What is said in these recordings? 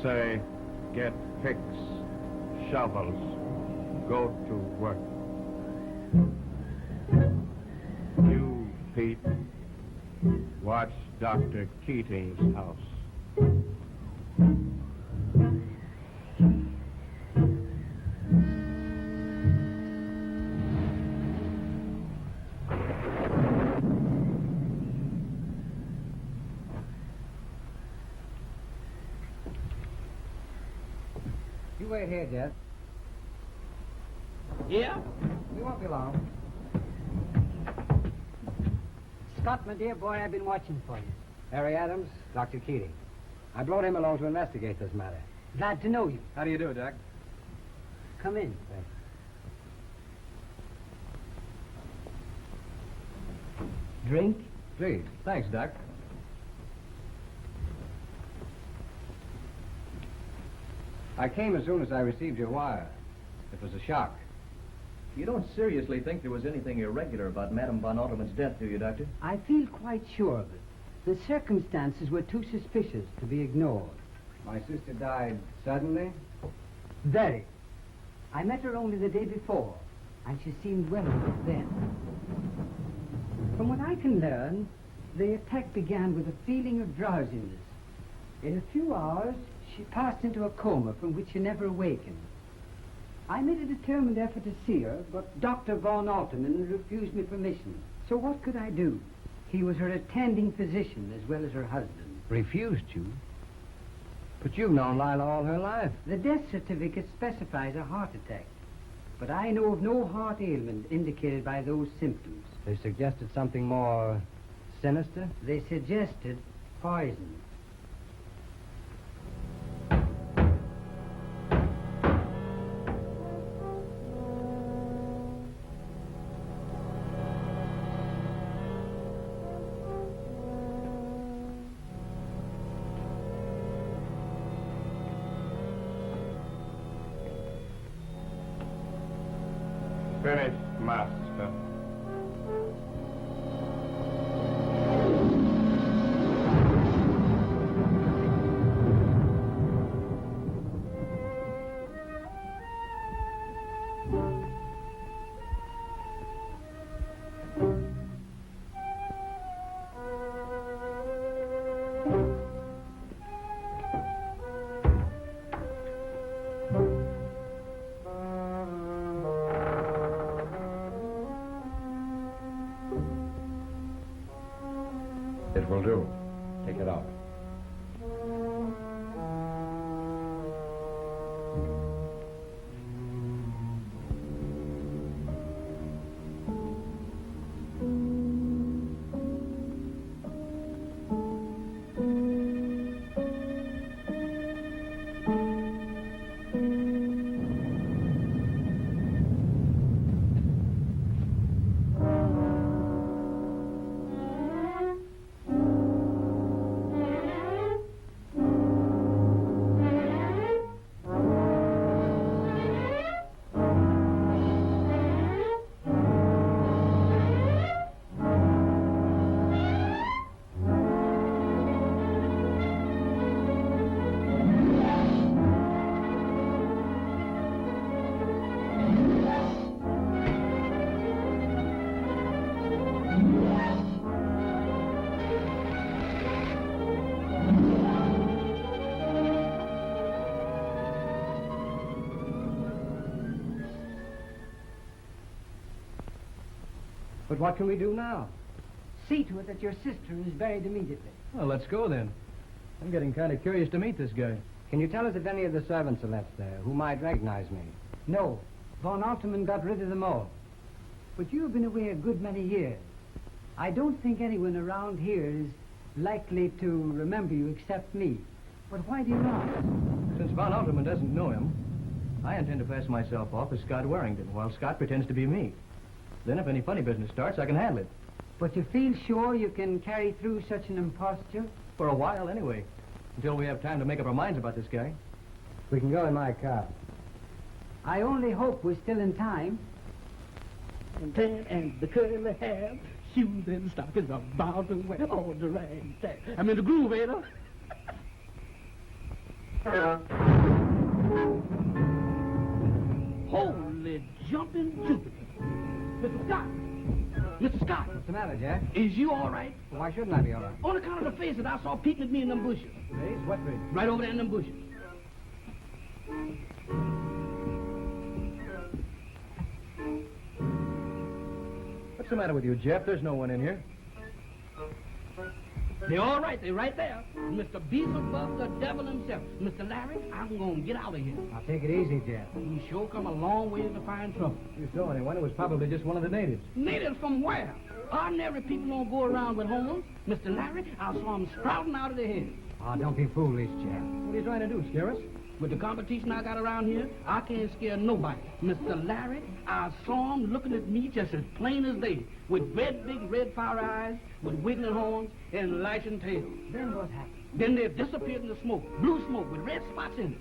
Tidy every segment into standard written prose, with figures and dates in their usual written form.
Say, get picks, shovels, go to work. You, Pete, watch Dr. Keating's house. You wait here, Jeff. Yeah? We won't be long. Scott, my dear boy, I've been watching for you. Harry Adams, Dr. Keating. I brought him along to investigate this matter. Glad to know you. How do you do, Doc? Come in. Drink? Please. Thanks, Doc. I came as soon as I received your wire. It was a shock. You don't seriously think there was anything irregular about Madame von Alterman's death, do you, Doctor? I feel quite sure of it. The circumstances were too suspicious to be ignored. My sister died suddenly? Very. I met her only the day before, and she seemed well enough then. From what I can learn, the attack began with a feeling of drowsiness. In a few hours, she passed into a coma from which she never awakened. I made a determined effort to see her, but Dr. Von Alterman refused me permission. So what could I do? He was her attending physician as well as her husband. Refused you? But you've known Lila all her life. The death certificate specifies a heart attack, but I know of no heart ailment indicated by those symptoms. They suggested something more sinister? They suggested poison. Finished, master. It will do. Take it out. But what can we do now? See to it that your sister is buried immediately. Well, let's go then. I'm getting kind of curious to meet this guy. Can you tell us if any of the servants are left there who might recognize me? No, Von Alterman got rid of them all. But you've been away a good many years. I don't think anyone around here is likely to remember you except me. But why do you ask? Since Von Alterman doesn't know him, I intend to pass myself off as Scott Warrington, while Scott pretends to be me. Then if any funny business starts, I can handle it. But you feel sure you can carry through such an imposture? For a while, anyway. Until we have time to make up our minds about this guy. We can go in my car. I only hope we're still in time. And tan and the curly hair, shoes and stockings are bound and wear all the ragtag. I'm in the groove, Ada. Holy jumping Jupiter. Mr. Scott! Mr. Scott! What's the matter, Jack? Is you all right? Why shouldn't I be all right? On account of the face that I saw peeping at me in them bushes. Face? What face? Right over there in them bushes. What's the matter with you, Jeff? There's no one in here. They're all right. They're right there. Mr. Beelzebub, the devil himself. Mr. Larry, I'm going to get out of here. Now, take it easy, Jeff. You sure come a long way to find trouble. If you saw anyone, it was probably just one of the natives. Natives from where? Ordinary people don't go around with horns. Mr. Larry, I saw them sprouting out of their heads. Oh, don't be foolish, Jeff. What are you trying to do, scare us? With the competition I got around here, I can't scare nobody. Mr. Larry, I saw him looking at me just as plain as day, with big red fire eyes, with wiggling horns and lashing tails. Then what happened? Then they disappeared in the smoke, blue smoke with red spots in it.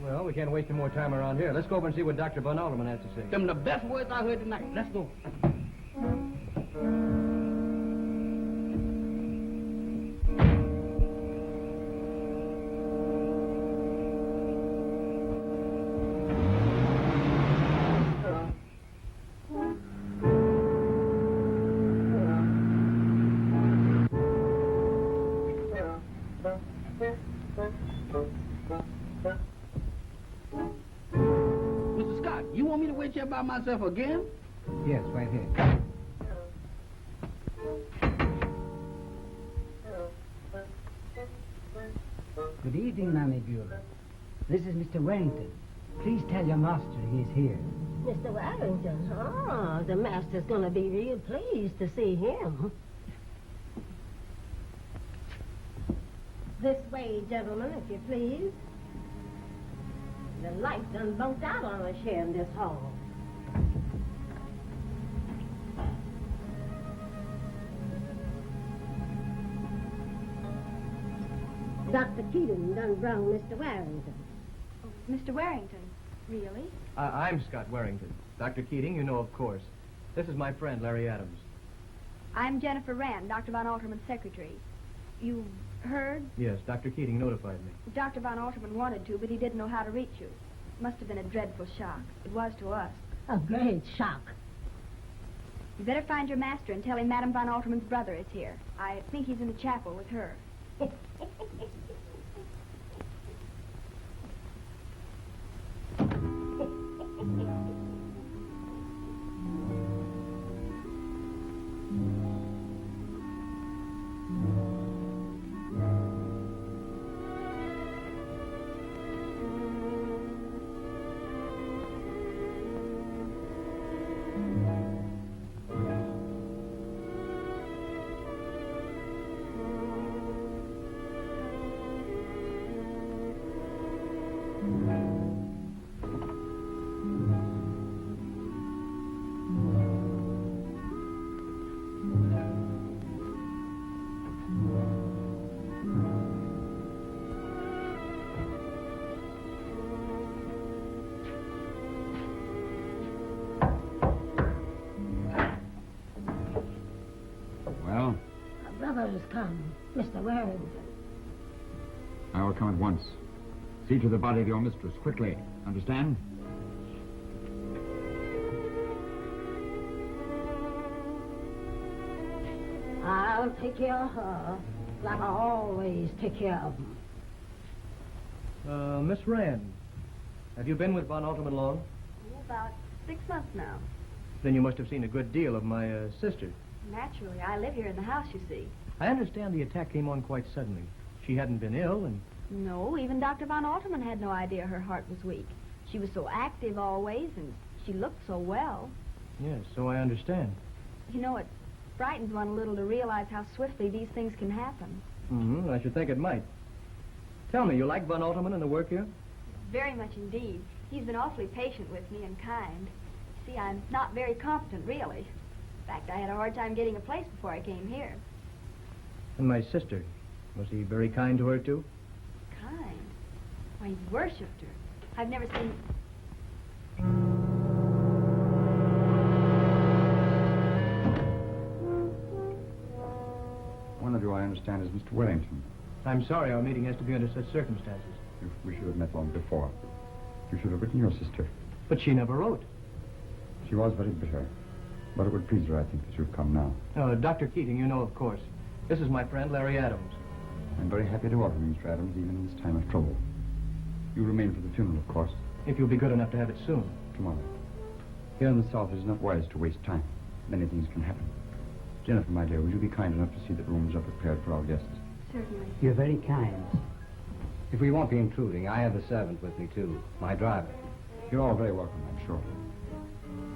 Well, we can't waste any more time around here. Let's go over and see what Dr. Von Alderman has to say. Them the best words I heard tonight. Let's go. by myself again? Yes, right here. Good evening, Mammy Bueller. This is Mr. Warrington. Please tell your master he is here. Mr. Warrington, the master's going to be real pleased to see him. This way, gentlemen, if you please. The light done bunked out on us here in this hall. Dr. Keating done brung Mr. Warrington. Mr. Warrington, really? I'm Scott Warrington. Dr. Keating, you know, of course. This is my friend, Larry Adams. I'm Jennifer Rand, Dr. Von Alterman's secretary. You heard? Yes, Dr. Keating notified me. Dr. Von Alterman wanted to, but he didn't know how to reach you. Must have been a dreadful shock. It was to us. A great shock. You better find your master and tell him Madame Von Alterman's brother is here. I think he's in the chapel with her. Well, Our brother has come, Mr. Warrington. I will come at once. See to the body of your mistress, quickly. Understand? I'll take care of her, like I always take care of them. Miss Rand, have you been with Von Alterman long? About 6 months now. Then you must have seen a good deal of my sister. Naturally, I live here in the house, you see. I understand the attack came on quite suddenly. She hadn't been ill, and No, even Dr. Von Alterman had no idea her heart was weak. She was so active always, and she looked so well. yes, so I understand. You know, it frightens one a little to realize how swiftly these things can happen. I should think it might. Tell me, you like Von Alterman and the work here? Very much indeed. He's been awfully patient with me and kind. See, I'm not very competent, really. In fact, I had a hard time getting a place before I came here. And my sister, was he very kind to her, too? Kind? Why, he worshipped her. I've never seen... One of you, I understand, is Mr. Wellington. I'm sorry our meeting has to be under such circumstances. We should have met long before. You should have written your sister. But she never wrote. She was very bitter. But it would please her, I think, that you've come now. Dr. Keating, you know, of course. This is my friend, Larry Adams. I'm very happy to welcome you, Mr. Adams, even in this time of trouble. You remain for the funeral, of course, If you'll be good enough to have it soon. tomorrow. Here in the South, it is not wise to waste time. Many things can happen. Jennifer, my dear, will you be kind enough to see that rooms are prepared for our guests? Certainly. You're very kind. If we won't be intruding, I have a servant with me, too. My driver. You're all very welcome, I'm sure.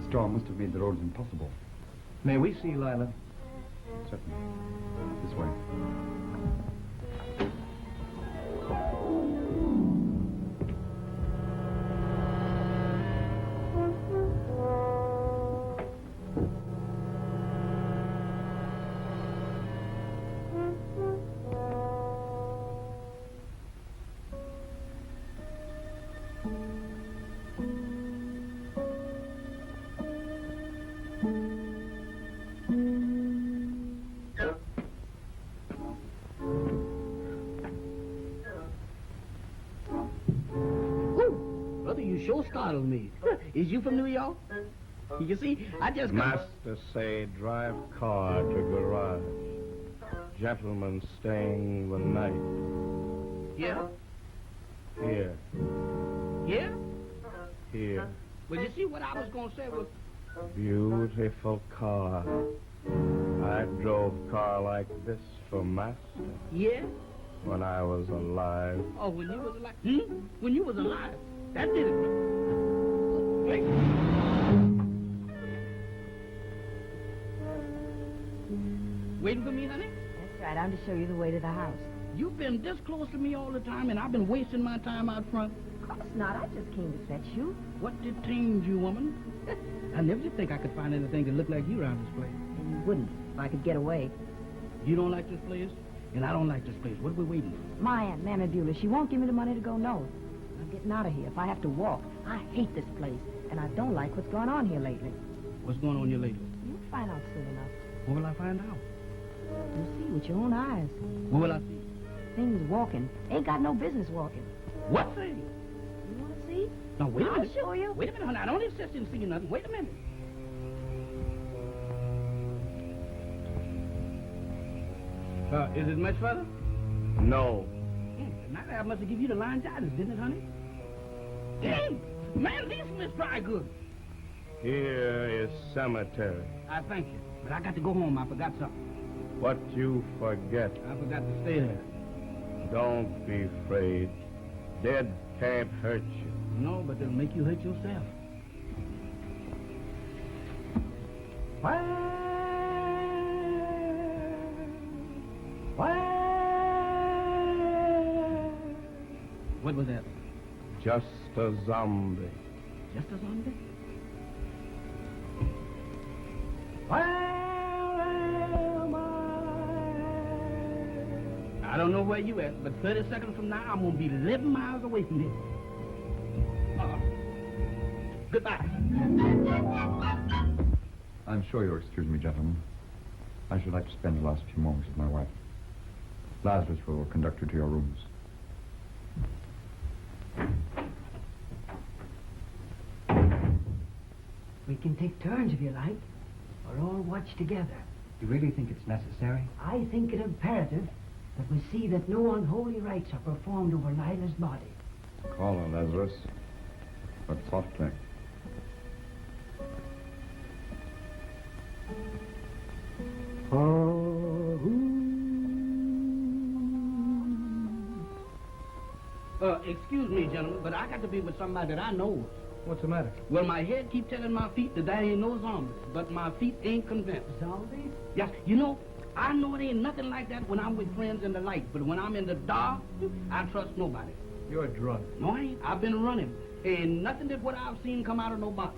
The storm must have made the roads impossible. May we see Lila? Certainly. This way. Brother, you sure startled me. Is you from New York? You see, I just come... Master say drive car to garage. Gentleman staying the night. Yeah? Here. Yeah? Here. Well, you see, what I was going to say was, Beautiful car. I drove car like this for master yeah? when I was alive. Oh, when you was alive? When you was alive. That did it. Wait. Waiting for me, honey? That's right. I'm to show you the way to the house. You've been this close to me all the time, and I've been wasting my time out front. Of course not. I just came to fetch you. What detained you, woman? I never did think I could find anything that looked like you around this place. And you wouldn't if I could get away. You don't like this place, and I don't like this place. What are we waiting for? My Aunt Nana Beulah, she won't give me the money to go north. I'm getting out of here if I have to walk. I hate this place, and I don't like what's going on here lately. What's going on here lately? You'll find out soon enough. What will I find out? You'll see with your own eyes. What will I see? Things walking. Ain't got no business walking. What thing? You want to see? Now, wait a I'll minute. show you. Wait a minute, honey. I don't insist in seeing nothing. Wait a minute. Is it much further? No. Now I must have given you the laryngitis, didn't it, honey? Dang! Man, these Miss Dry Goods. Here is cemetery. I thank you. But I got to go home. I forgot something. What you forget. I forgot to stay there. Don't be afraid. Dead can't hurt you. No, but they'll make you hurt yourself. What was that? Just a zombie. Just a zombie? I don't know where you at, but 30 seconds from now, I'm going to be 11 miles away from here. Goodbye. I'm sure you'll excuse me, gentlemen. I should like to spend the last few moments with my wife. Lazarus will conduct you to your rooms. We can take turns if you like, or all watch together. You really think it's necessary? I think it imperative that we see that no unholy rites are performed over Lila's body. Call her, Lazarus. But softly. Excuse me, gentlemen, but I got to be with somebody that I know. What's the matter? Well, my head keep telling my feet that there ain't no zombies, but my feet ain't convinced. Zombies? Yes, you know, I know it ain't nothing like that when I'm with friends in the light, but when I'm in the dark, I trust nobody. You're drunk. No, I ain't. I've been running. Ain't nothing that what I've seen come out of no bottle.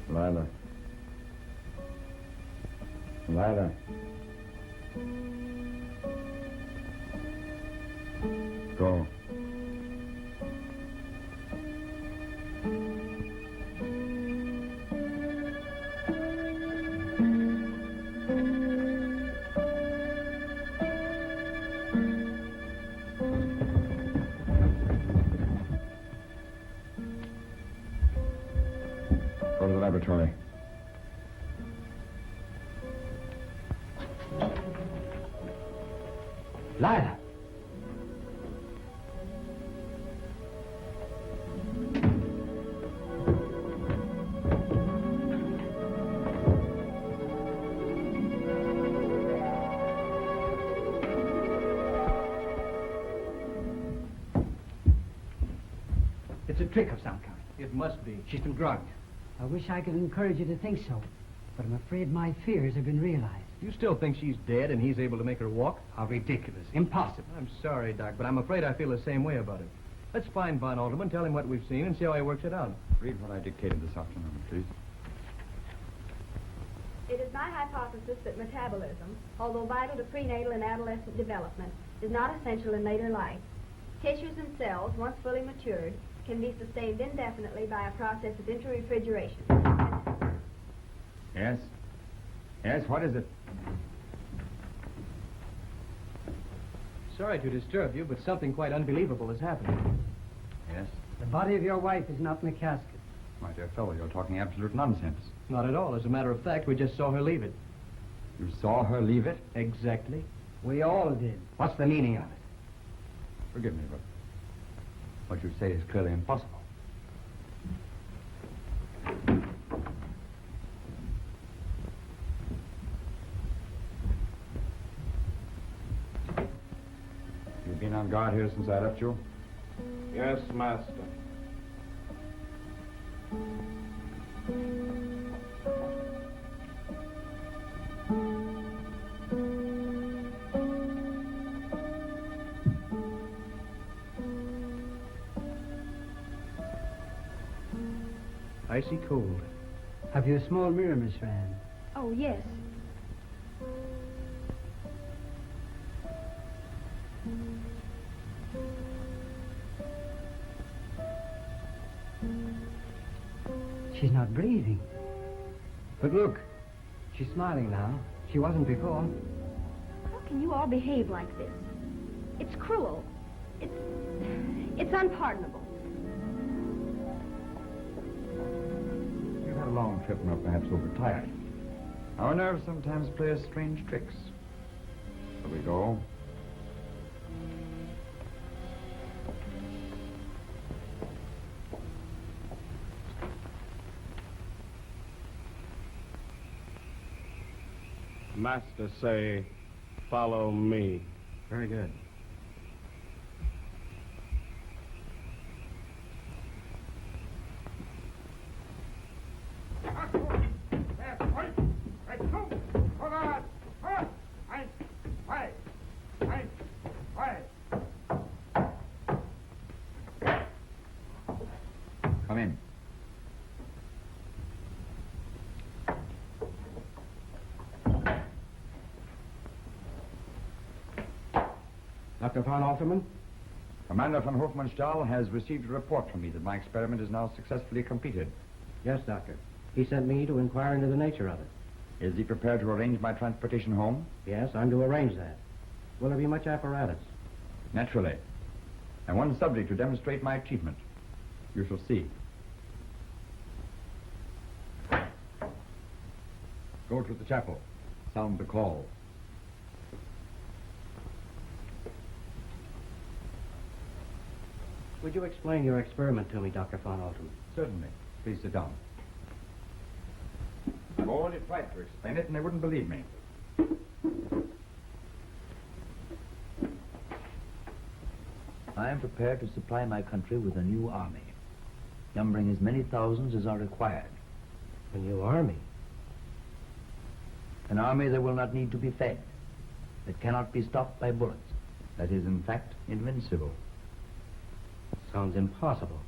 Lila. Lila. Go. Go to the laboratory. Lila! It's a trick of some kind. It must be. She's been drugged. I wish I could encourage you to think so, but I'm afraid my fears have been realized. You still think she's dead and he's able to make her walk? How ridiculous. Impossible. I'm sorry, Doc, but I'm afraid I feel the same way about it. Let's find Von Alderman, tell him what we've seen, and see how he works it out. Read what I dictated this afternoon, please. It is my hypothesis that metabolism, although vital to prenatal and adolescent development, is not essential in later life. Tissues and cells, once fully matured, can be sustained indefinitely by a process of interrefrigeration. Yes? Yes, what is it? Sorry to disturb you, but something quite unbelievable has happened. Yes? The body of your wife is not in the casket. My dear fellow, you're talking absolute nonsense. Not at all. As a matter of fact, we just saw her leave it. You saw her leave it? Exactly. We all did. What's the meaning of it? Forgive me, but what you say is clearly impossible. You've been on guard here since I left you? Yes, master. Icy cold. Have you a small mirror, Miss Rand? Oh, yes. She's not breathing. But look, she's smiling now. She wasn't before. How can you all behave like this? It's cruel. It's unpardonable. You've had a long trip and are perhaps overtired. Our nerves sometimes play us strange tricks. Here we go. Master say, follow me. Very good. Come in. Dr. von Alterman? Commander von Hofmannsthal has received a report from me that my experiment is now successfully completed. Yes, Doctor. He sent me to inquire into the nature of it. Is he prepared to arrange my transportation home? Yes, I'm to arrange that. Will there be much apparatus? Naturally. And one subject to demonstrate my achievement. You shall see. Go to the chapel. Sound the call. Would you explain your experiment to me, Dr. von Alterman? Certainly. Please sit down. I've already tried to explain it, and they wouldn't believe me. I am prepared to supply my country with a new army, numbering as many thousands as are required. A new army? An army that will not need to be fed, that cannot be stopped by bullets, that is, in fact, invincible. Sounds impossible.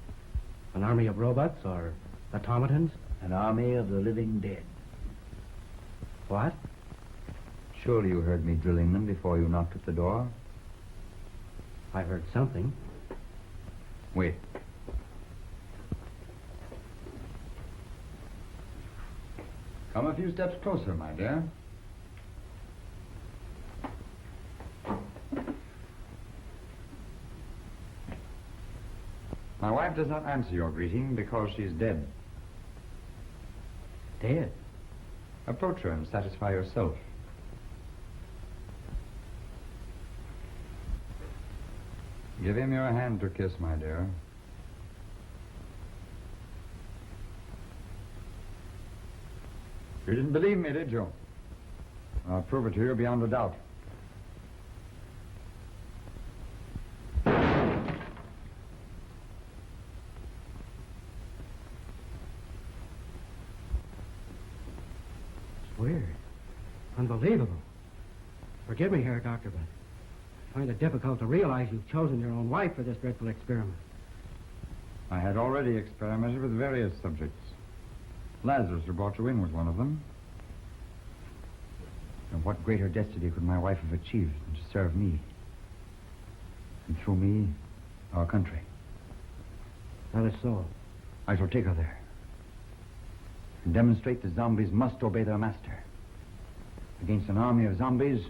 An army of robots or automatons? An army of the living dead. What? Surely you heard me drilling them before you knocked at the door? I heard something. Wait. Come a few steps closer, my dear. My wife does not answer your greeting because she's dead. Dead? Approach her and satisfy yourself. Give him your hand to kiss, my dear. You didn't believe me, did you? I'll prove it to you beyond a doubt. Weird. Unbelievable. Forgive me here, Doctor, but I find it difficult to realize you've chosen your own wife for this dreadful experiment. I had already experimented with various subjects. Lazarus, who brought you in, was one of them. And what greater destiny could my wife have achieved than to serve me? And through me, our country. That is so. I shall take her there. And demonstrate that zombies must obey their master. Against an army of zombies,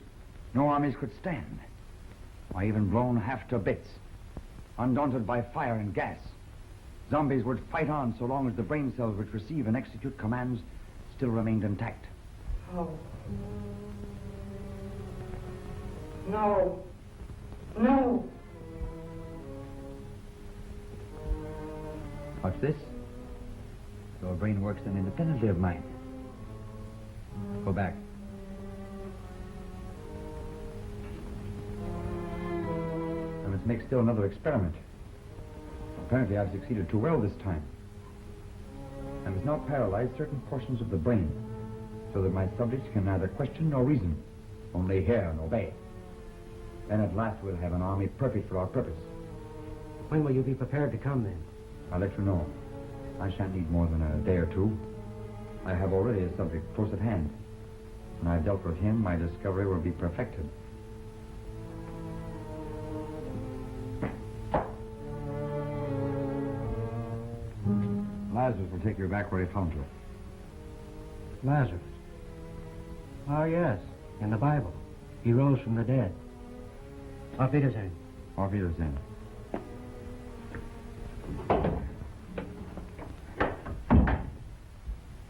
no armies could stand. Why, even blown half to bits, undaunted by fire and gas, zombies would fight on so long as the brain cells which receive and execute commands still remained intact. No. No. What's this? Your brain works then independently of mine. Go back. I must make still another experiment. Apparently I've succeeded too well this time. I must now paralyze certain portions of the brain so that my subjects can neither question nor reason, only hear and obey. Then at last we'll have an army perfect for our purpose. When will you be prepared to come, then? I'll let you know. I shan't need more than a day or two. I have already a subject close at hand. When I've dealt with him, my discovery will be perfected. Lazarus will take you back where he found you. Lazarus. Oh, yes. In the Bible. He rose from the dead. Auf Wiedersehen. Auf Wiedersehen.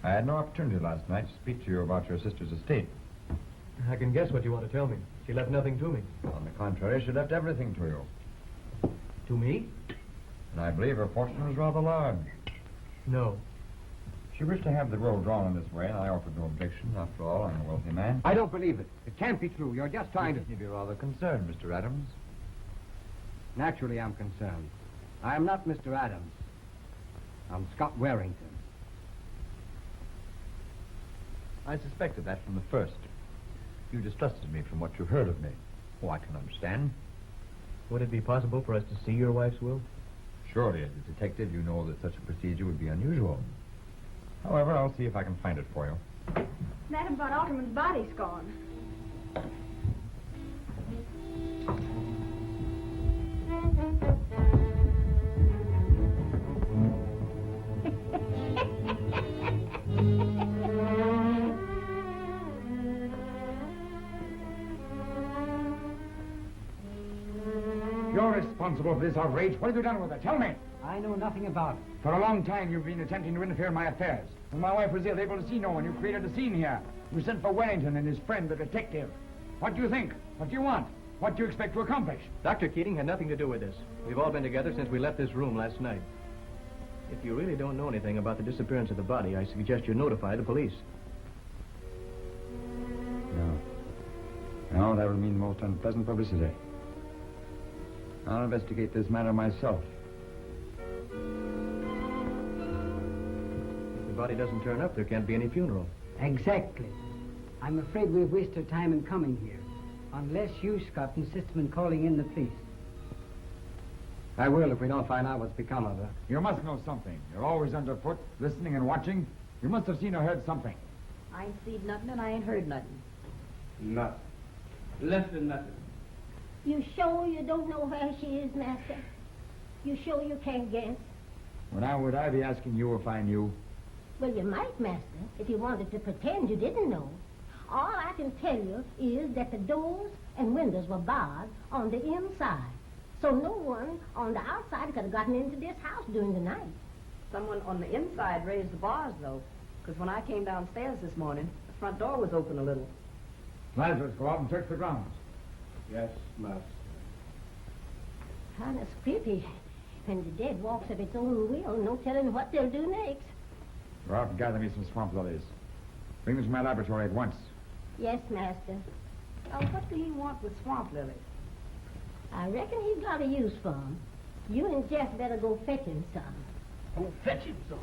I had no opportunity last night to speak to you about your sister's estate. I can guess what you want to tell me. She left nothing to me. On the contrary, she left everything to you. To me? And I believe her fortune was rather large. No. She wished to have the will drawn in this way, and I offered no objection. After all, I'm a wealthy man. I don't believe it. It can't be true. You're just trying to... You'd be rather concerned, Mr. Adams. Naturally, I'm concerned. I am not Mr. Adams. I'm Scott Warrington. I suspected that from the first. You distrusted me from what you heard of me. Oh, I can understand. Would it be possible for us to see your wife's will? Surely, as a detective, you know that such a procedure would be unusual. However, I'll see if I can find it for you. Madam von Alterman's body's gone. You're responsible for this outrage. What have you done with her? Tell me. I know nothing about it. For a long time, you've been attempting to interfere in my affairs. When my wife was ill, able to see no one, you created a scene here. You sent for Wellington and his friend, the detective. What do you think? What do you want? What do you expect to accomplish? Dr. Keating had nothing to do with this. We've all been together since we left this room last night. If you really don't know anything about the disappearance of the body, I suggest you notify the police. No. No, that would mean most unpleasant publicity. I'll investigate this matter myself. If the body doesn't turn up, there can't be any funeral. Exactly. I'm afraid we've wasted time in coming here. Unless you, Scott, insist on calling in the police. I will if we don't find out what's become of her. You must know something. You're always underfoot, listening and watching. You must have seen or heard something. I ain't seen nothing and I ain't heard nothing. Nothing. Less than nothing. You sure you don't know where she is, Master? You sure you can't guess? Would I be asking you if I knew? Well, you might, Master, if you wanted to pretend you didn't know. All I can tell you is that the doors and windows were barred on the inside. So no one on the outside could have gotten into this house during the night. Someone on the inside raised the bars, though, because when I came downstairs this morning, the front door was open a little. Lazarus, go out and search the grounds. Yes, Master. Kind of creepy. When the dead walks of its own will, no telling what they'll do next. Go out and gather me some swamp lilies. Bring them to my laboratory at once. Yes, Master. Oh, what do he want with swamp lilies? I reckon he's got a use for 'em. You and Jeff better go fetch him some. Go fetch him some.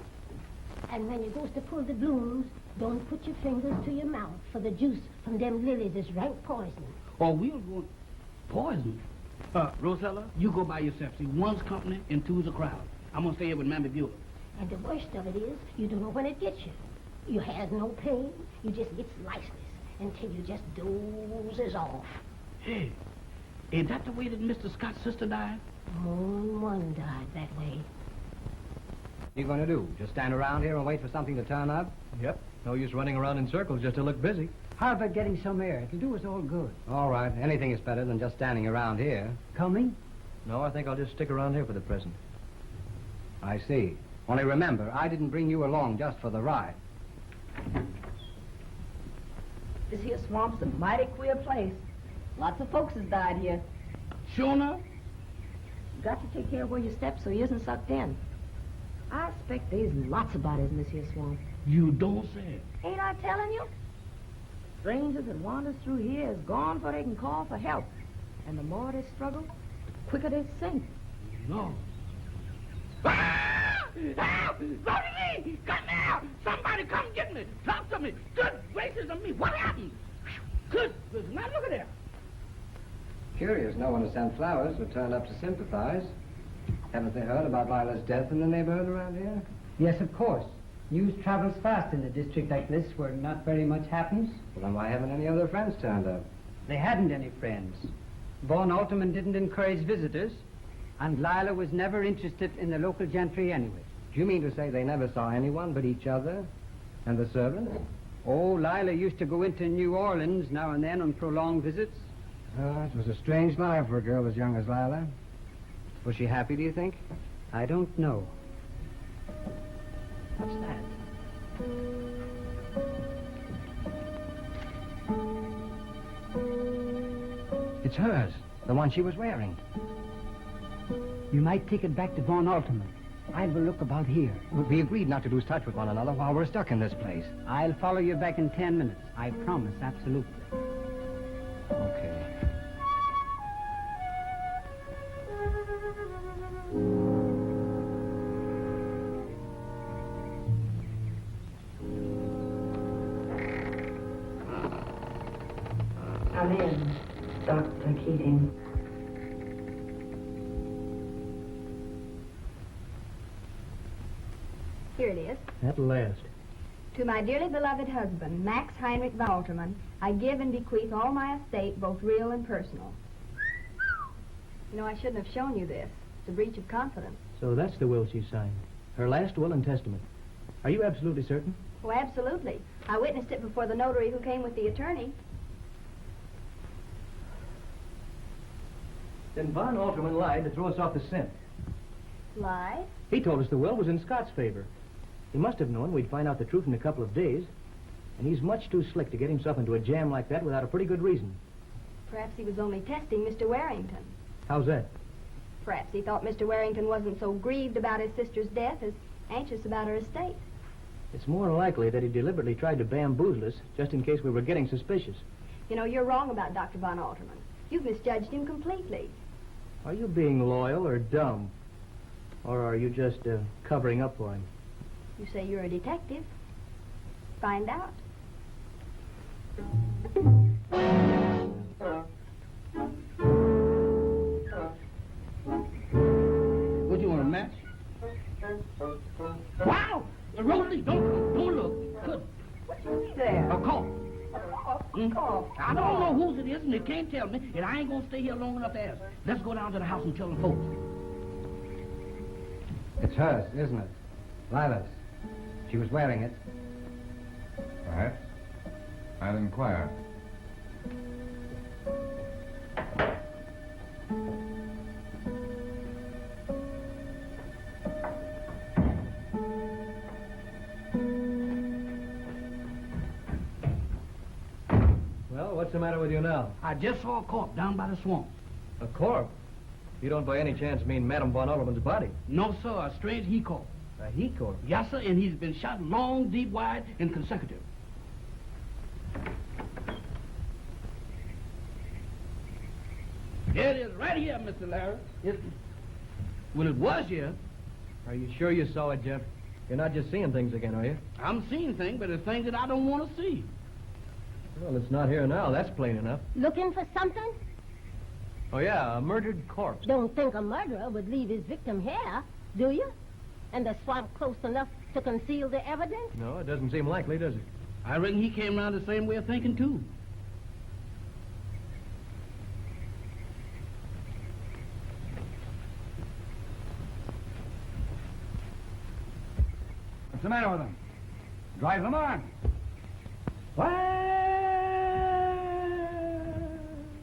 And when you goes to pull the blooms, don't put your fingers to your mouth, for the juice from them lilies is rank poison. Or we'll go poison. Rosella, you go by yourself. See, one's company and two's a crowd. I'm going to stay here with Mammy Buell. And the worst of it is, you don't know when it gets you. You has no pain. You just gets lifeless until you just dozes off. Hey, is that the way that Mr. Scott's sister died? Only one died that way. What are you going to do? Just stand around here and wait for something to turn up? Yep. No use running around in circles just to look busy. How about getting some air? It'll do us all good. All right. Anything is better than just standing around here. Coming? No, I think I'll just stick around here for the present. I see. Only remember, I didn't bring you along just for the ride. This here swamp's a mighty queer place. Lots of folks has died here. Sure enough? Got to take care of where you step so you isn't sucked in. I expect there's lots of bodies in this here swamp. You don't say. Ain't I telling you? Strangers that wanders through here is gone before they can call for help. And the more they struggle, the quicker they sink. No. Ah! Help! Go to me! Come now! Somebody come get me! Talk to me! Good gracious of me! What happened? Good gracious. Now look at there. Curious, no one has sent flowers or turned up to sympathize. Haven't they heard about Lila's death in the neighborhood around here? Yes, of course. News travels fast in a district like this where not very much happens. Well, then why haven't any other friends turned up? They hadn't any friends. Von Alterman didn't encourage visitors, and Lila was never interested in the local gentry anyway. Do you mean to say they never saw anyone but each other and the servants? Oh, Lila used to go into New Orleans now and then on prolonged visits. It was a strange life for a girl as young as Lila. Was she happy, do you think? I don't know. What's that? It's hers, the one she was wearing. You might take it back to Von Alterman. I'll look about here. We agreed not to lose touch with one another while we're stuck in this place. I'll follow you back in 10 minutes. I promise, absolutely. Okay. Come in, Dr. Keating. Here it is. At last. To my dearly beloved husband, Max Heinrich von Alterman, I give and bequeath all my estate, both real and personal. You know, I shouldn't have shown you this. It's a breach of confidence. So that's the will she signed. Her last will and testament. Are you absolutely certain? Oh, absolutely. I witnessed it before the notary who came with the attorney. Then Von Alterman lied to throw us off the scent. Lied? He told us the will was in Scott's favor. He must have known we'd find out the truth in a couple of days. And he's much too slick to get himself into a jam like that without a pretty good reason. Perhaps he was only testing Mr. Warrington. How's that? Perhaps he thought Mr. Warrington wasn't so grieved about his sister's death as anxious about her estate. It's more likely that he deliberately tried to bamboozle us just in case we were getting suspicious. You know, you're wrong about Dr. Von Alterman. You've misjudged him completely. Are you being loyal or dumb? Or are you just covering up for him? You say you're a detective. Find out. What, you want a match? Wow! Rosalie, don't look. Good. What's there? A call. Oh. I don't know whose it is, and they can't tell me, and I ain't gonna stay here long enough to ask. Let's go down to the house and tell the folks. It's hers, isn't it? Lila's. She was wearing it. Perhaps. I'll inquire. Well, what's the matter with you now? I just saw a corpse down by the swamp. A corpse? You don't by any chance mean Madame Von Alterman's body? No, sir, a strange he-corpse. A he-corpse? Yes, sir, and he's been shot long, deep, wide, and consecutive. There it is, right here, Mr. Larry. Well, it was here. Are you sure you saw it, Jeff? You're not just seeing things again, are you? I'm seeing things, but it's things that I don't want to see. Well, it's not here now. That's plain enough. Looking for something? Oh, yeah, a murdered corpse. Don't think a murderer would leave his victim here, do you? And the swamp close enough to conceal the evidence? No, it doesn't seem likely, does it? I reckon he came around the same way of thinking, too. What's the matter with them? Drive them on. What?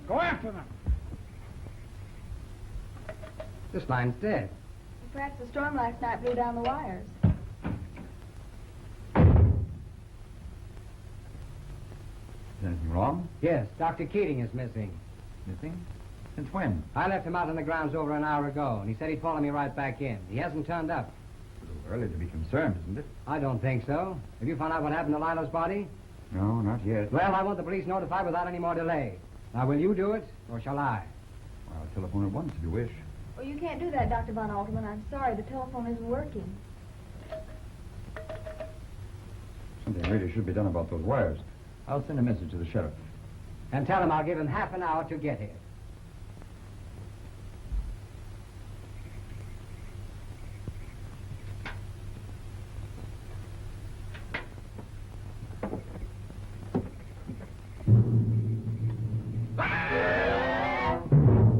Go after them. This line's dead. Perhaps the storm last night blew down the wires. Is anything wrong? Yes, Dr. Keating is missing. Missing? Since when? I left him out on the grounds over an hour ago, and he said he'd follow me right back in. He hasn't turned up. A little early to be concerned, isn't it? I don't think so. Have you found out what happened to Lilo's body? No, not yet. Well, I want the police notified without any more delay. Now, will you do it, or shall I? Well, I'll telephone at once if you wish. Well, you can't do that, Dr. Von Alterman. I'm sorry. The telephone isn't working. Something really should be done about those wires. I'll send a message to the sheriff. And tell him I'll give him half an hour to get here. What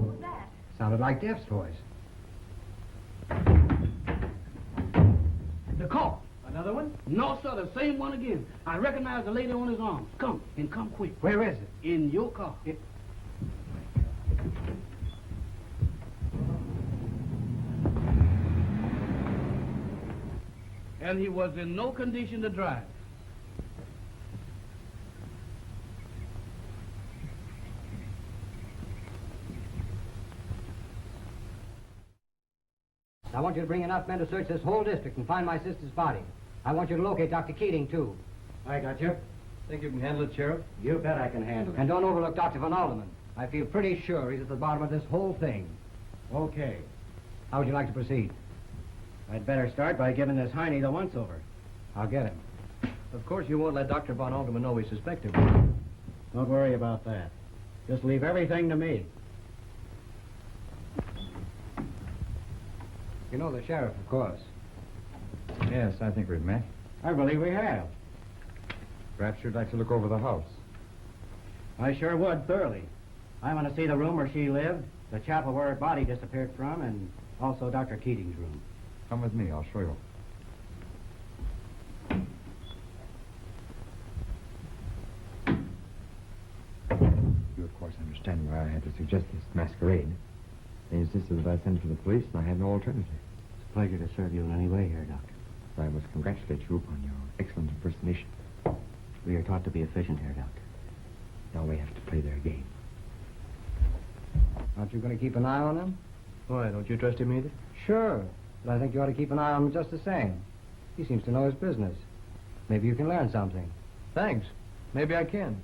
was that? Sounded like Def's voice. The call. Another one? No, sir, the same one again. I recognize the lady on his arms. Come, and come quick. Where is it? In your car. And he was in no condition to drive. I want you to bring enough men to search this whole district and find my sister's body. I want you to locate Dr. Keating, too. I got you. Think you can handle it, Sheriff? You bet I can handle it. And don't overlook Dr. Von Alderman. I feel pretty sure he's at the bottom of this whole thing. Okay. How would you like to proceed? I'd better start by giving this Heine the once-over. I'll get him. Of course, you won't let Dr. Von Alderman know we suspect him. Don't worry about that. Just leave everything to me. You know the sheriff, of course. Yes, I think we've met. I believe we have. Perhaps you'd like to look over the house. I sure would, thoroughly. I want to see the room where she lived, the chapel where her body disappeared from, and also Dr. Keating's room. Come with me, I'll show you. You, of course, understand why I had to suggest this masquerade. They insisted that I send for the police, and I had no alternative. It's a pleasure to serve you in any way here, Doctor. So I must congratulate you upon your excellent impersonation. We are taught to be efficient here, Doctor. Now we have to play their game. Aren't you going to keep an eye on him? Why, don't you trust him either? Sure, but I think you ought to keep an eye on him just the same. He seems to know his business. Maybe you can learn something. Thanks. Maybe I can.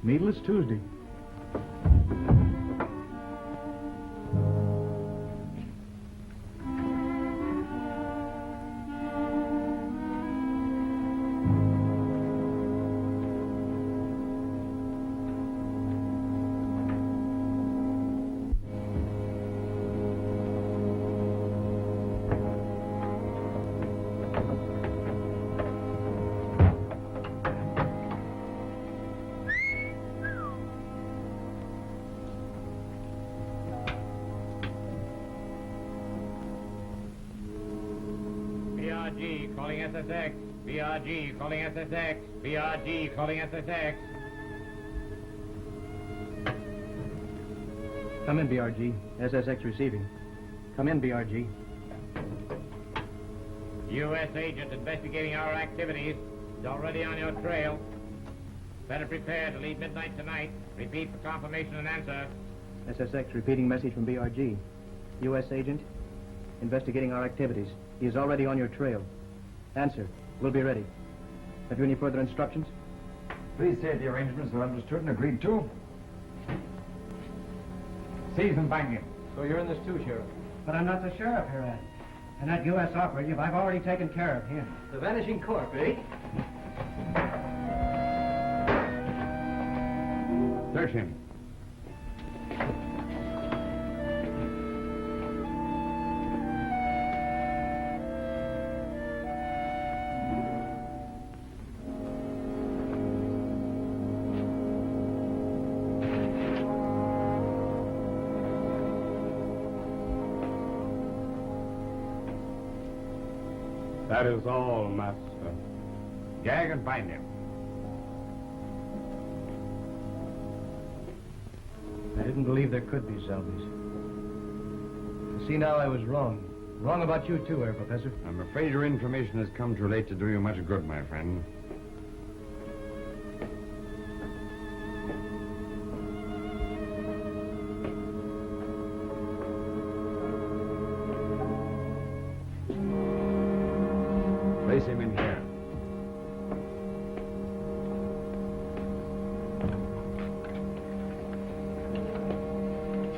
Meatless Tuesday. BRG calling SSX. BRG calling SSX. BRG calling SSX. Come in, BRG. SSX receiving. Come in, BRG. U.S. agent investigating our activities is already on your trail. Better prepare to leave midnight tonight. Repeat for confirmation and answer. SSX repeating message from BRG. U.S. agent investigating our activities. He is already on your trail. Answer. We'll be ready. Have you any further instructions? Please say the arrangements are understood and agreed to. Seize and bind him. So you're in this too, Sheriff? But I'm not the sheriff, Your Honor. And that U.S. operative, I've already taken care of him. The vanishing corp, eh? Search him. That is all, Master. Gag and bind him. I didn't believe there could be zombies. See, now I was wrong. Wrong about you, too, Herr Professor. I'm afraid your information has come too late to do you much good, my friend. Place him in here.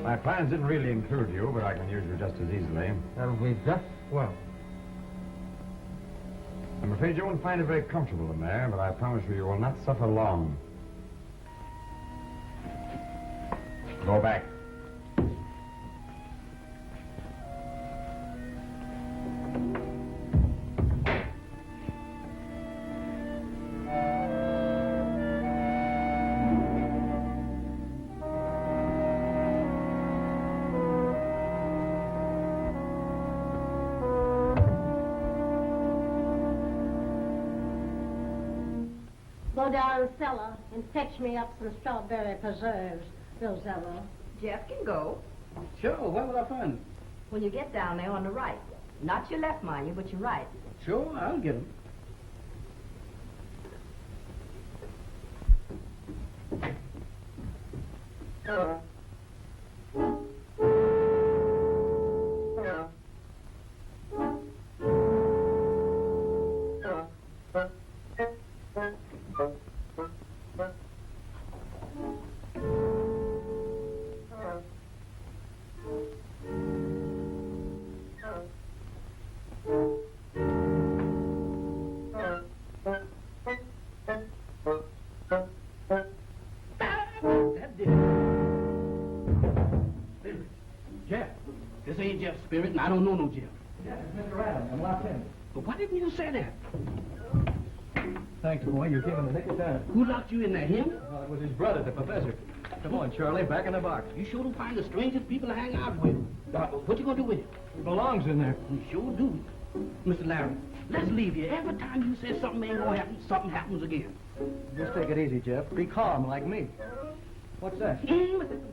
My plans didn't really include you, but I can use you just as easily. That'll be just well. I'm afraid you won't find it very comfortable in there, but I promise you, you will not suffer long. Go back. Go down cellar and fetch me up some strawberry preserves, Rosella. Jeff can go. Sure, where will I find them? When you get down there on the right. Not your left, mind you, but your right. Sure, I'll get them. That did it. Spirit. Jeff. This ain't Jeff's spirit, and I don't know no Jeff. Yes, Mr. Adams. I'm locked in. But why didn't you say that? Thanks, boy. You came in the nick of time. Who locked you in there, him? Well, it was his brother, the professor. Come on, Charlie, back in the box. You sure do find the strangest people to hang out with. What you gonna do with it? It belongs in there. You sure do. Mr. Larry, let's leave here. Every time you say something ain't gonna happen, something happens again. Just take it easy, Jeff. Be calm, like me. What's that?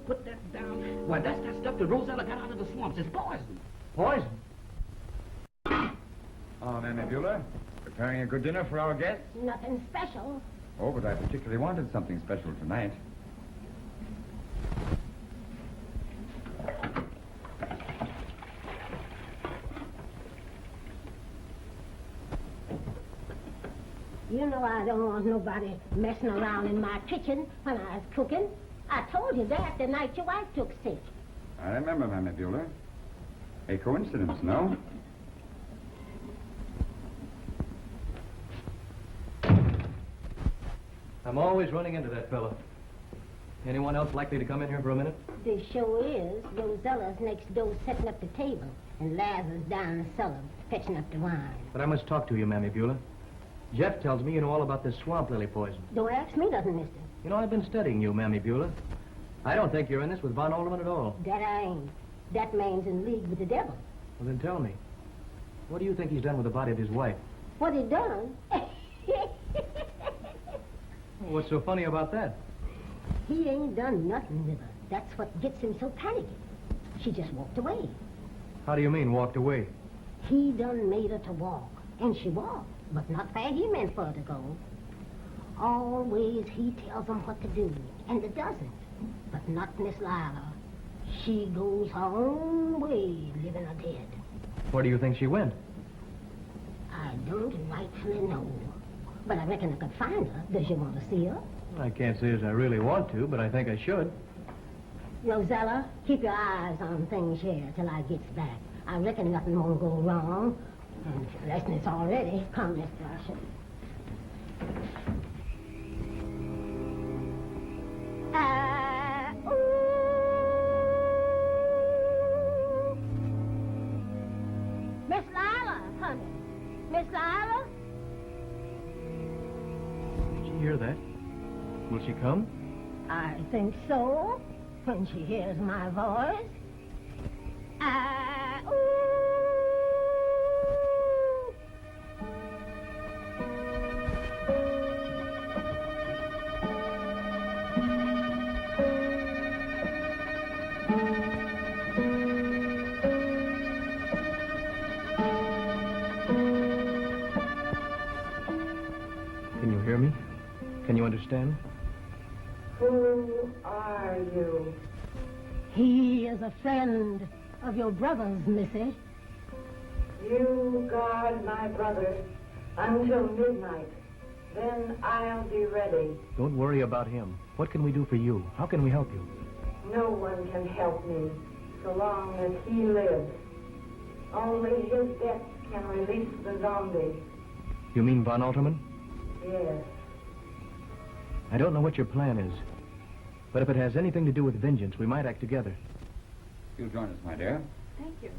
Put that down. Why, that's that stuff that Rosella got out of the swamps. It's poison. Poison? Oh, Mammy Beulah, preparing a good dinner for our guests? Nothing special. Oh, but I particularly wanted something special tonight. You know I don't want nobody messing around in my kitchen when I was cooking. I told you that the night your wife took sick. I remember, Mammy Beulah. A coincidence, no? I'm always running into that fella. Anyone else likely to come in here for a minute? The show is Rosella's next door setting up the table, and Lazarus down the cellar fetching up the wine. But I must talk to you, Mammy Beulah. Jeff tells me you know all about this swamp lily poison. Don't ask me nothing, mister. You know, I've been studying you, Mammy Beulah. I don't think you're in this with Von Alderman at all. That I ain't. That man's in league with the devil. Well, then tell me. What do you think he's done with the body of his wife? What he done? Well, what's so funny about that? He ain't done nothing with her. That's what gets him so panicky. She just walked away. How do you mean, walked away? He done made her to walk, and she walked, but not where he meant for her to go. Always he tells them what to do, and it doesn't. But not Miss Lila. She goes her own way, living or dead. Where do you think she went? I I don't rightfully know. But I reckon I could find her. Does you want to see her? I can't say as I really want to, but I think I should. Rosella, keep your eyes on things here till I gets back. I reckon nothing won't go wrong. Unless it's already come, Mr. Usher. Miss Lila, honey. Miss Lila? Did you hear that? Will she come? I think so, when she hears my voice. Can you hear me? Can you understand? Who are you? He is a friend of your brother's, Missy. You guard my brother until midnight. Then I'll be ready. Don't worry about him. What can we do for you? How can we help you? No one can help me so long as he lives. Only his death can release the zombie. You mean Von Alterman? Yes. I don't know what your plan is, but if it has anything to do with vengeance, we might act together. You'll join us, my dear. Thank you.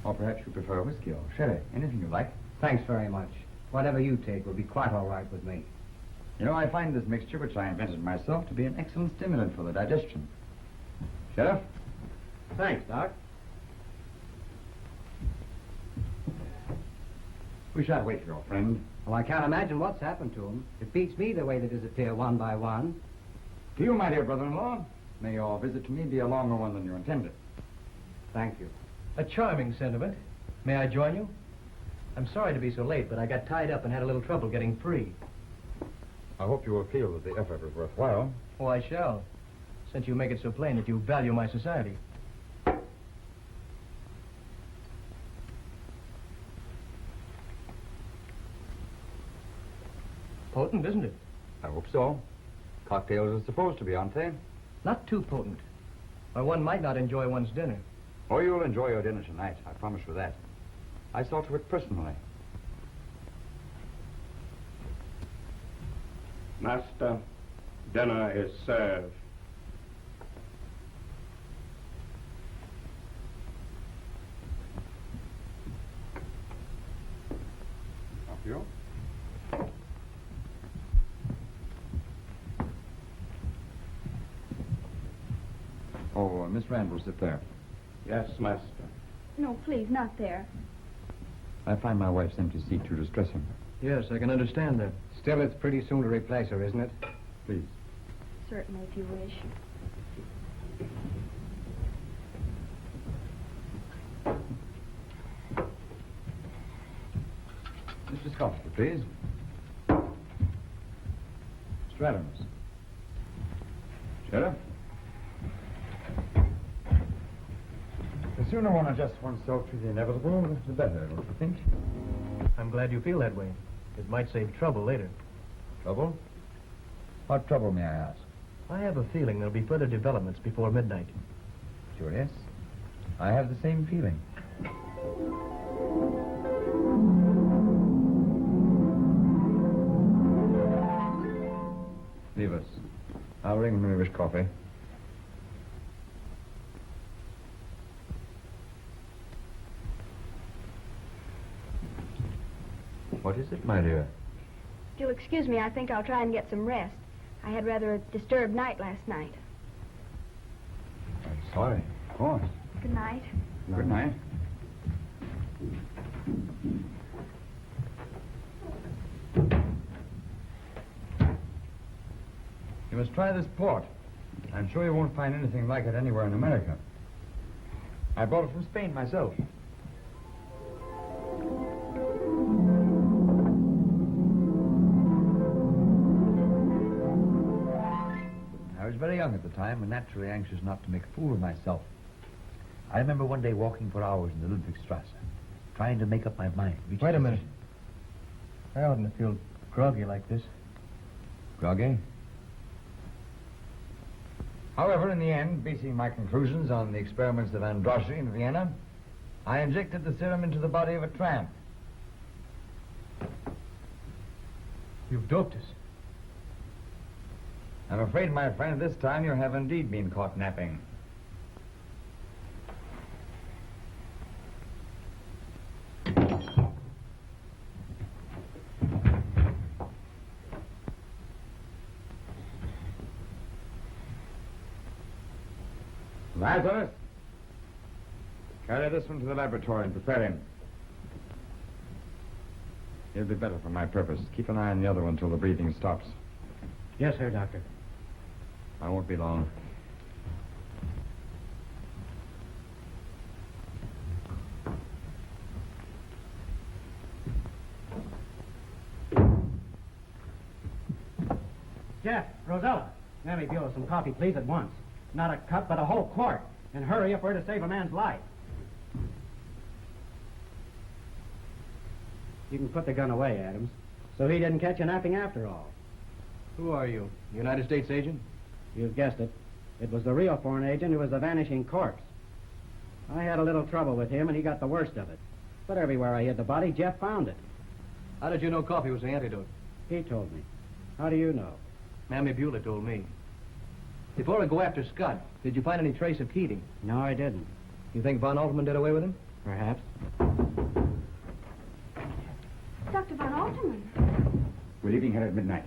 Or perhaps you prefer whiskey or sherry. Anything you like. Thanks very much. Whatever you take will be quite all right with me. You know, I find this mixture, which I invented myself, to be an excellent stimulant for the digestion. Sheriff? Thanks, Doc. We shall wait for your friend. Well, I can't imagine what's happened to them. It beats me the way they disappear one by one. To you, my dear brother-in-law, may your visit to me be a longer one than you intended. Thank you. A charming sentiment. May I join you? I'm sorry to be so late, but I got tied up and had a little trouble getting free. I hope you will feel that the effort was worthwhile. Oh, I shall, since you make it so plain that you value my society. Potent, isn't it? I hope so. Cocktails are supposed to be, aren't they? Not too potent, or one might not enjoy one's dinner. Oh, you'll enjoy your dinner tonight. I promise you that. I saw to it personally. Master, dinner is served. Up you. Oh, Miss Rand will sit there. Yes, master. No, please, not there. I find my wife's empty seat too distressing. Yes, I can understand that. Still, it's pretty soon to replace her, isn't it? Please. Certainly, if you wish. Mr. Scotland, please. Mr. Adams. Sheriff? The sooner one adjusts oneself to the inevitable, the better, don't you think? I'm glad you feel that way. It might save trouble later. Trouble? What trouble, may I ask? I have a feeling there'll be further developments before midnight. Sure, yes. I have the same feeling. Leave us. I'll ring when we wish coffee. What is it, my dear? If you'll excuse me, I think I'll try and get some rest. I had rather a disturbed night last night. I'm sorry. Of course. Good night. Good night. You must try this port. I'm sure you won't find anything like it anywhere in America. I brought it from Spain myself. young at the time and naturally anxious not to make a fool of myself. I remember one day walking for hours in the Ludwigstrasse, trying to make up my mind. Wait a minute. I oughtn't to feel groggy like this. Groggy? However, in the end, basing my conclusions on the experiments of Androssi in Vienna, I injected the serum into the body of a tramp. You've doped us. I'm afraid, my friend, this time you have indeed been caught napping. Lazarus, carry this one to the laboratory and prepare him. He'll be better for my purpose. Keep an eye on the other one till the breathing stops. Yes, sir, Doctor. I won't be long. Jeff, Rosella, Mammy Buell, some coffee, please, at once. Not a cup, but a whole quart. And hurry if we're to save a man's life. You can put the gun away, Adams. So he didn't catch you napping after all. Who are you? United States agent? You've guessed it. It was the real foreign agent who was the vanishing corpse. I had a little trouble with him, and he got the worst of it. But everywhere I hid the body, Jeff found it. How did you know coffee was the antidote? He told me. How do you know? Mammy Beulah told me. Before we go after Scott, did you find any trace of Keating? No, I didn't. You think Von Altman did away with him? Perhaps. Dr. Von Alterman. We're leaving here at midnight.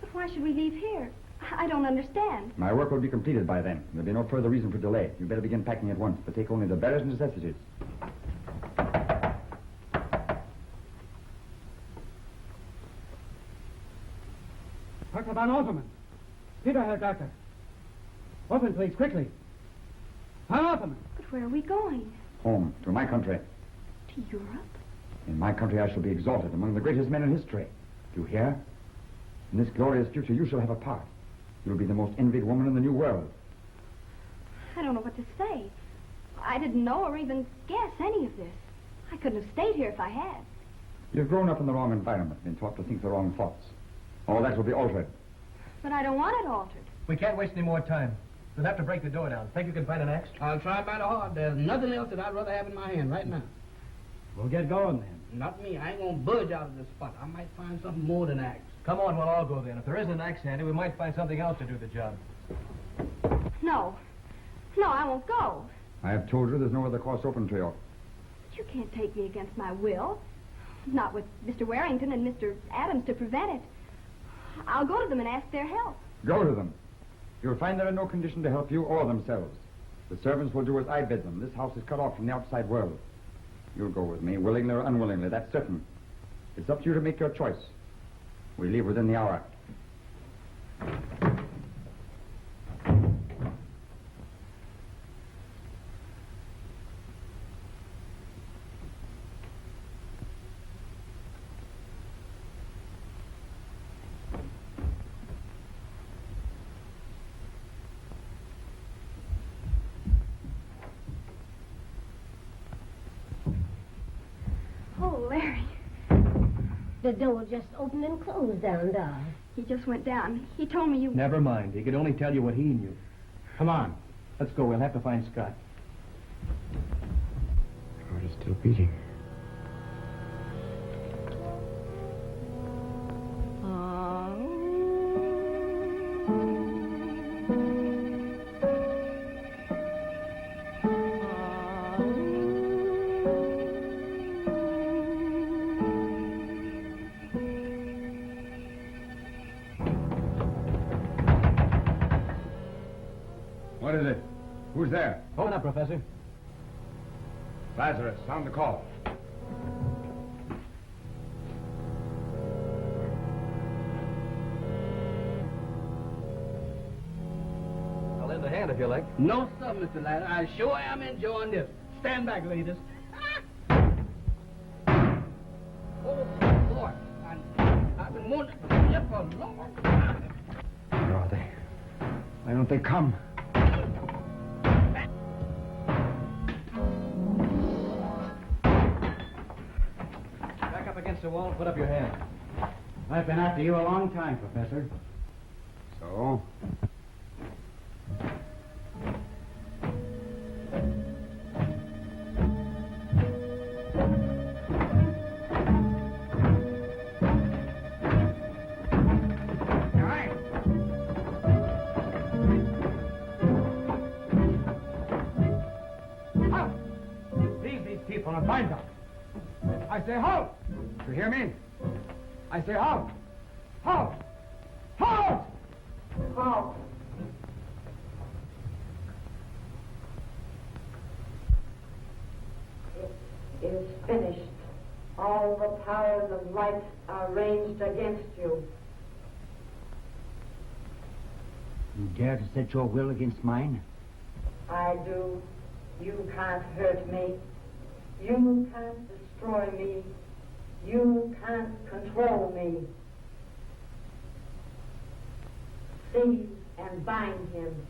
But why should we leave here? I don't understand. My work will be completed by then. There'll be no further reason for delay. You better begin packing at once, but take only the barest necessities. Dr. Von Alterman. Peter here, Doctor. Open, please, quickly. Von Alterman. But where are we going? Home, to my country. To Europe? In my country, I shall be exalted among the greatest men in history. Do you hear? In this glorious future, you shall have a part. You'll be the most envied woman in the new world. I don't know what to say. I didn't know or even guess any of this. I couldn't have stayed here if I had. You've grown up in the wrong environment, been taught to think the wrong thoughts. All that will be altered. But I don't want it altered. We can't waste any more time. We'll have to break the door down. Think you can find an axe? I'll try mighty hard. There's nothing else that I'd rather have in my hand right now. We'll get going then. Not me. I ain't gonna budge out of this spot. I might find something more than axe. Come on, we'll all go then. If there isn't an axe handy, we might find something else to do the job. No. No, I won't go. I have told you there's no other course open to you. You can't take me against my will. Not with Mr. Warrington and Mr. Adams to prevent it. I'll go to them and ask their help. Go to them. You'll find they're in no condition to help you or themselves. The servants will do as I bid them. This house is cut off from the outside world. You'll go with me, willingly or unwillingly, that's certain. It's up to you to make your choice. We leave within the hour. Oh, Larry. The door just opened and closed down, Doll. He just went down. He told me you... Never mind. He could only tell you what he knew. Come on. Let's go. We'll have to find Scott. Heart is still beating. What is it? Who's there? Open up, Professor. Lazarus, sound the call. I'll lend a hand if you like. No, sir, Mr. Ladder. I sure am enjoying this. Stand back, ladies. Oh, boy. I've been wanting to get for a long time. Where are they? I don't Don't they come? Back up against the wall and put up your hand. I've been after you a long time, Professor. So? Leave these people and find them. I say halt! You hear me? I say halt! Halt! Halt! Halt! It is finished. All the powers of light are ranged against you. You dare to set your will against mine? I do. You can't hurt me. You can't destroy me. You can't control me. Seize and bind him.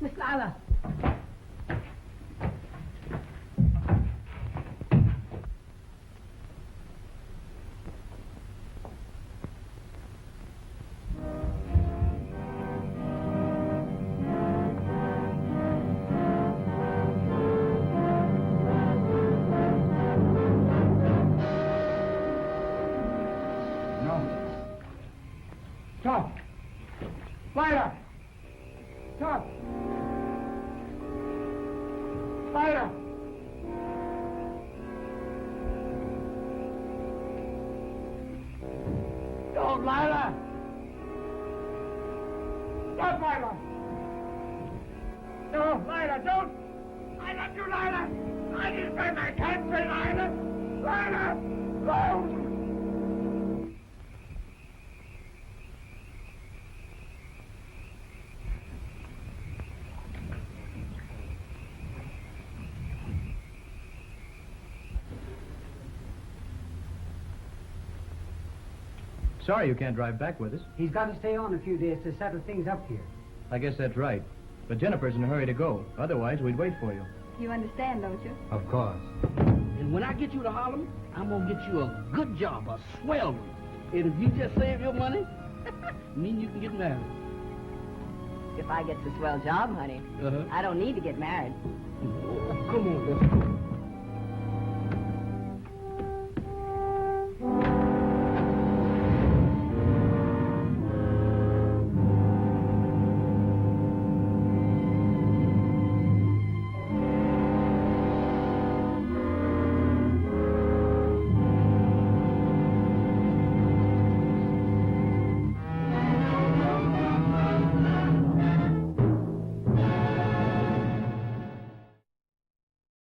Miss Lila. Stop! Lila! Stop! Lila! Don't, Lila! Stop, Lila! No, Lila, don't! I love you, Lila! I didn't say I can't say Lila! Lila! No! Sorry you can't drive back with us. He's got to stay on a few days to settle things up here. I guess that's right. But Jennifer's in a hurry to go. Otherwise, we'd wait for you. You understand, don't you? Of course. And when I get you to Harlem, I'm gonna get you a good job, a swell one. And if you just save your money, me and you can get married. If I get the swell job, honey, I don't need to get married. Oh, come on, let's go.